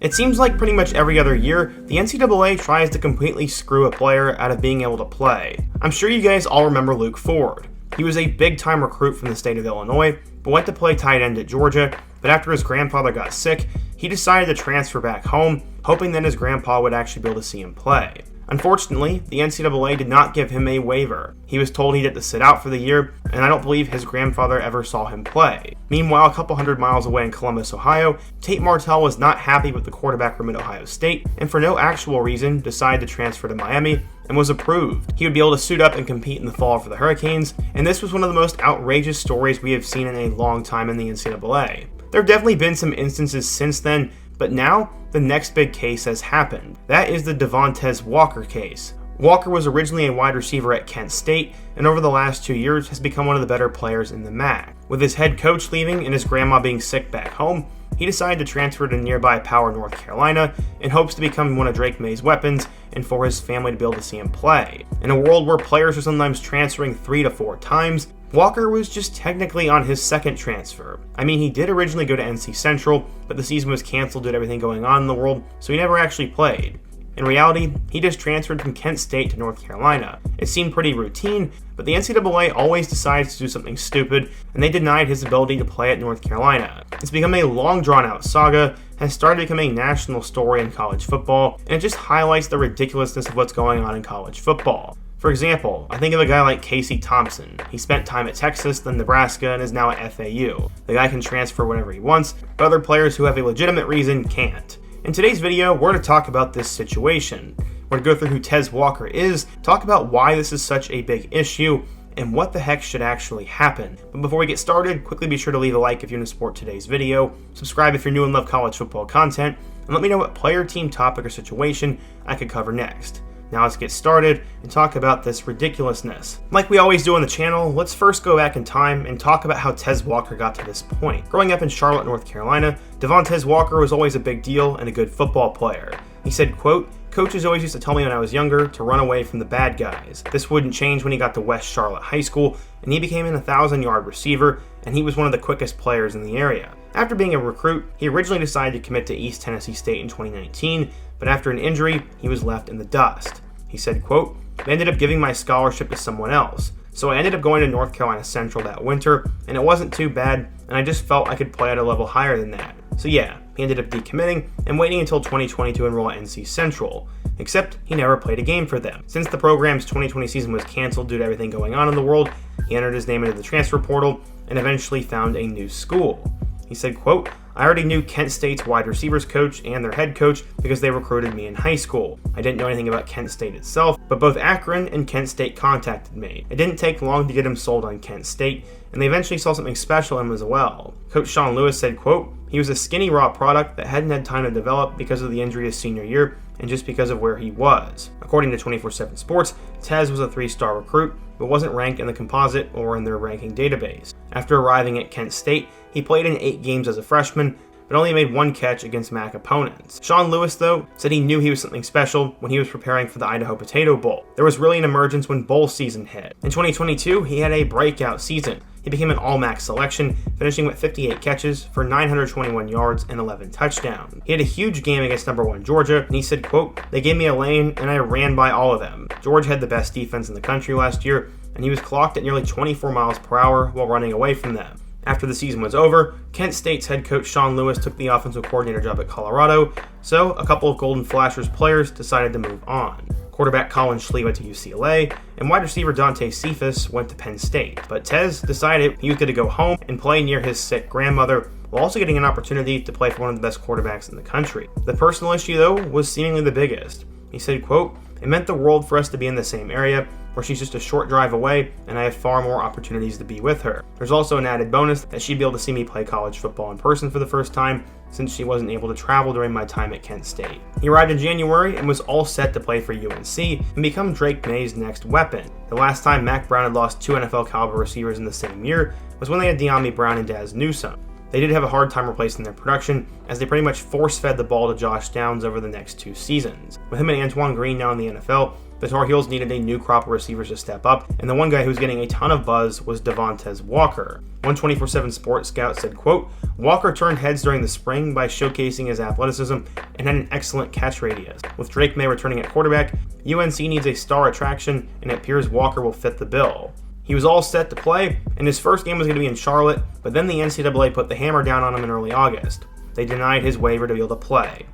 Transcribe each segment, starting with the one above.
It seems like pretty much every other year, the NCAA tries to completely screw a player out of being able to play. I'm sure you guys all remember Luke Ford. He was a big-time recruit from the state of Illinois, but went to play tight end at Georgia, but after his grandfather got sick, he decided to transfer back home, hoping that his grandpa would actually be able to see him play. Unfortunately, the NCAA did not give him a waiver. He was told he'd have to sit out for the year, and I don't believe his grandfather ever saw him play. Meanwhile, a couple hundred miles away in Columbus, Ohio, Tate Martell was not happy with the quarterback from Mid-Ohio State, and for no actual reason, decided to transfer to Miami, and was approved. He would be able to suit up and compete in the fall for the Hurricanes, and this was one of the most outrageous stories we have seen in a long time in the NCAA. There have definitely been some instances since then, but now, the next big case has happened. That is the Devontae Walker case. Walker was originally a wide receiver at Kent State, and over the last 2 years has become one of the better players in the MAC. With his head coach leaving and his grandma being sick back home, he decided to transfer to nearby Power, North Carolina, in hopes to become one of Drake May's weapons and for his family to be able to see him play. In a world where players are sometimes transferring 3 to 4 times, Walker was just technically on his second transfer. I mean, he did originally go to NC Central, but the season was canceled due to everything going on in the world, so he never actually played. In reality, he just transferred from Kent State to North Carolina. It seemed pretty routine, but the NCAA always decides to do something stupid, and they denied his ability to play at North Carolina. It's become a long drawn-out saga, has started to become a national story in college football, and it just highlights the ridiculousness of what's going on in college football. For example, I think of a guy like Casey Thompson. He spent time at Texas, then Nebraska, and is now at FAU. The guy can transfer whenever he wants, but other players who have a legitimate reason can't. In today's video, we're going to talk about this situation. We're going to go through who Tez Walker is, talk about why this is such a big issue, and what the heck should actually happen. But before we get started, quickly be sure to leave a like if you want to support today's video, subscribe if you're new and love college football content, and let me know what player, team, topic, or situation I could cover next. Now let's get started and talk about this ridiculousness. Like we always do on the channel, let's first go back in time and talk about how Tez Walker got to this point. Growing up in Charlotte, North Carolina, Devontae Walker was always a big deal and a good football player. He said, quote, "Coaches always used to tell me when I was younger to run away from the bad guys. This wouldn't change when he got to West Charlotte High School, and he became an 1,000-yard receiver, and he was one of the quickest players in the area." After being a recruit, he originally decided to commit to East Tennessee State in 2019, but after an injury, he was left in the dust. He said, quote, "I ended up giving my scholarship to someone else. So I ended up going to North Carolina Central that winter, and it wasn't too bad, and I just felt I could play at a level higher than that. So yeah, he ended up decommitting and waiting until 2020 to enroll at NC Central, except he never played a game for them. Since the program's 2020 season was canceled due to everything going on in the world, he entered his name into the transfer portal and eventually found a new school." He said, quote, "I already knew Kent State's wide receivers coach and their head coach because they recruited me in high school. I didn't know anything about Kent State itself, but both Akron and Kent State contacted me. It didn't take long to get him sold on Kent State, and they eventually saw something special in him as well." Coach Sean Lewis said, quote, "He was a skinny raw product that hadn't had time to develop because of the injury his senior year and just because of where he was." According to 24/7 Sports, Tez was a 3-star recruit, but wasn't ranked in the composite or in their ranking database. After arriving at Kent State, he played in 8 games as a freshman, but only made 1 catch against MAC opponents. Sean Lewis, though, said he knew he was something special when he was preparing for the Idaho Potato Bowl. There was really an emergence when bowl season hit. In 2022, he had a breakout season. He became an All-MAC selection, finishing with 58 catches for 921 yards and 11 touchdowns. He had a huge game against number 1 Georgia, and he said, quote, "They gave me a lane, and I ran by all of them. Georgia had the best defense in the country last year, and he was clocked at nearly 24 miles per hour while running away from them." After the season was over, Kent State's head coach Sean Lewis took the offensive coordinator job at Colorado, so a couple of Golden Flashers players decided to move on. Quarterback Colin Schley went to UCLA, and wide receiver Dante Cephas went to Penn State. But Tez decided he was going to go home and play near his sick grandmother, while also getting an opportunity to play for one of the best quarterbacks in the country. The personal issue, though, was seemingly the biggest. He said, quote, "It meant the world for us to be in the same area, where she's just a short drive away, and I have far more opportunities to be with her. There's also an added bonus that she'd be able to see me play college football in person for the first time, since she wasn't able to travel during my time at Kent State." He arrived in January and was all set to play for UNC and become Drake May's next weapon. The last time Mac Brown had lost 2 NFL caliber receivers in the same year was when they had De'Ami Brown and Daz Newsome. They did have a hard time replacing their production, as they pretty much force-fed the ball to Josh Downs over the next 2 seasons. With him and Antoine Green now in the NFL, the Tar Heels needed a new crop of receivers to step up, and the one guy who was getting a ton of buzz was Devontae Walker. One 24/7 Sports scout said, quote, "Walker turned heads during the spring by showcasing his athleticism and had an excellent catch radius. With Drake May returning at quarterback, UNC needs a star attraction, and it appears Walker will fit the bill." He was all set to play, and his first game was going to be in Charlotte, but then the NCAA put the hammer down on him in early August. They denied his waiver to be able to play.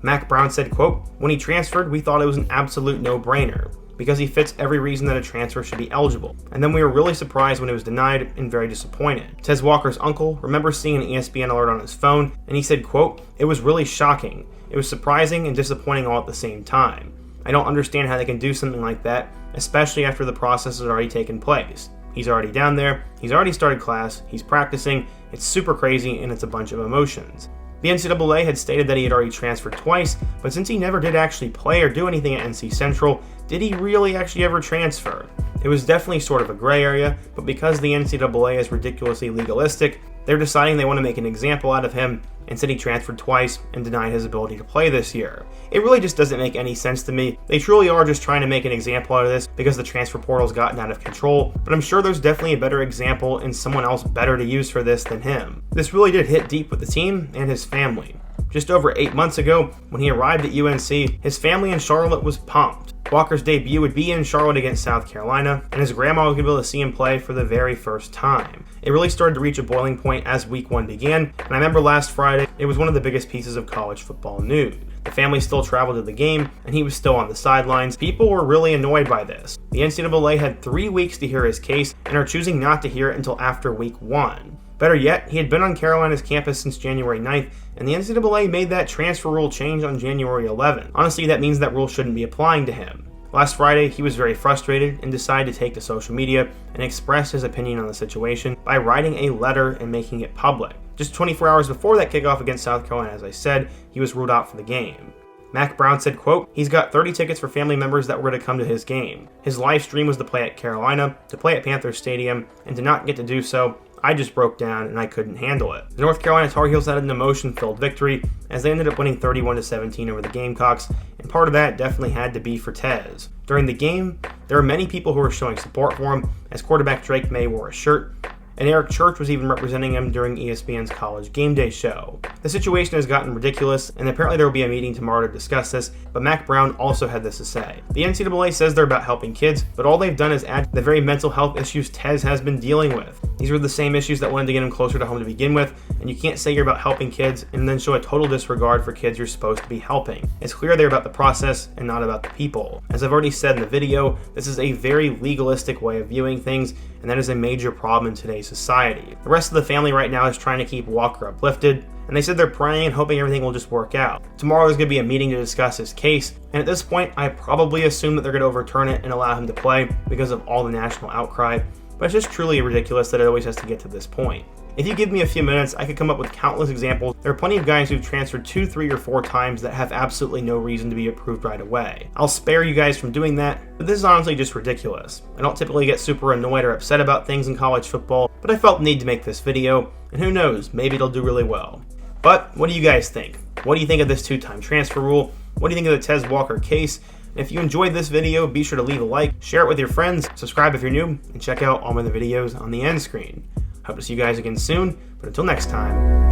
Mack Brown said, quote, "When he transferred, we thought it was an absolute no-brainer, because he fits every reason that a transfer should be eligible. And then we were really surprised when it was denied and very disappointed." Tez Walker's uncle remembers seeing an ESPN alert on his phone, and he said, quote, "It was really shocking. It was surprising and disappointing all at the same time. I don't understand how they can do something like that, especially after the process has already taken place. He's already down there, he's already started class, he's practicing, it's super crazy, and it's a bunch of emotions." The NCAA had stated that he had already transferred twice, but since he never did actually play or do anything at NC Central, did he really actually ever transfer? It was definitely sort of a gray area, but because the NCAA is ridiculously legalistic, they're deciding they want to make an example out of him, and said he transferred twice and denied his ability to play this year. It really just doesn't make any sense to me. They truly are just trying to make an example out of this because the transfer portal's gotten out of control, but I'm sure there's definitely a better example and someone else better to use for this than him. This really did hit deep with the team and his family. Just over 8 months ago, when he arrived at UNC, his family in Charlotte was pumped. Walker's debut would be in Charlotte against South Carolina, and his grandma was going to be able to see him play for the very first time. It really started to reach a boiling point as week 1 began, and I remember last Friday, it was one of the biggest pieces of college football news. The family still traveled to the game, and he was still on the sidelines. People were really annoyed by this. The NCAA had 3 weeks to hear his case, and are choosing not to hear it until after week 1. Better yet, he had been on Carolina's campus since January 9th, and the NCAA made that transfer rule change on January 11th. Honestly, that means that rule shouldn't be applying to him. Last Friday, he was very frustrated and decided to take to social media and express his opinion on the situation by writing a letter and making it public. Just 24 hours before that kickoff against South Carolina, as I said, he was ruled out for the game. Mack Brown said, quote, "He's got 30 tickets for family members that were to come to his game. His live stream was to play at Carolina, to play at Panthers Stadium, and to not get to do so, I just broke down and I couldn't handle it." The North Carolina Tar Heels had an emotion-filled victory as they ended up winning 31-17 over the Gamecocks, and part of that definitely had to be for Tez. During the game, there were many people who were showing support for him, as quarterback Drake May wore a shirt, and Eric Church was even representing him during ESPN's College Game Day show. The situation has gotten ridiculous, and apparently there will be a meeting tomorrow to discuss this, but Mack Brown also had this to say. The NCAA says they're about helping kids, but all they've done is add to the very mental health issues Tez has been dealing with. These were the same issues that wanted to get him closer to home to begin with, and you can't say you're about helping kids and then show a total disregard for kids you're supposed to be helping. It's clear they're about the process and not about the people. As I've already said in the video, this is a very legalistic way of viewing things, and that is a major problem in today's society. The rest of the family right now is trying to keep Walker uplifted, and they said they're praying and hoping everything will just work out. Tomorrow there's going to be a meeting to discuss his case, and at this point I probably assume that they're going to overturn it and allow him to play because of all the national outcry, but it's just truly ridiculous that it always has to get to this point. If you give me a few minutes, I could come up with countless examples. There are plenty of guys who've transferred 2, 3, or 4 times that have absolutely no reason to be approved right away. I'll spare you guys from doing that, but this is honestly just ridiculous. I don't typically get super annoyed or upset about things in college football, but I felt the need to make this video, and who knows, maybe it'll do really well. But what do you guys think? What do you think of this 2-time transfer rule? What do you think of the Tez Walker case? If you enjoyed this video, be sure to leave a like, share it with your friends, subscribe if you're new, and check out all my other videos on the end screen. Hope to see you guys again soon, but until next time,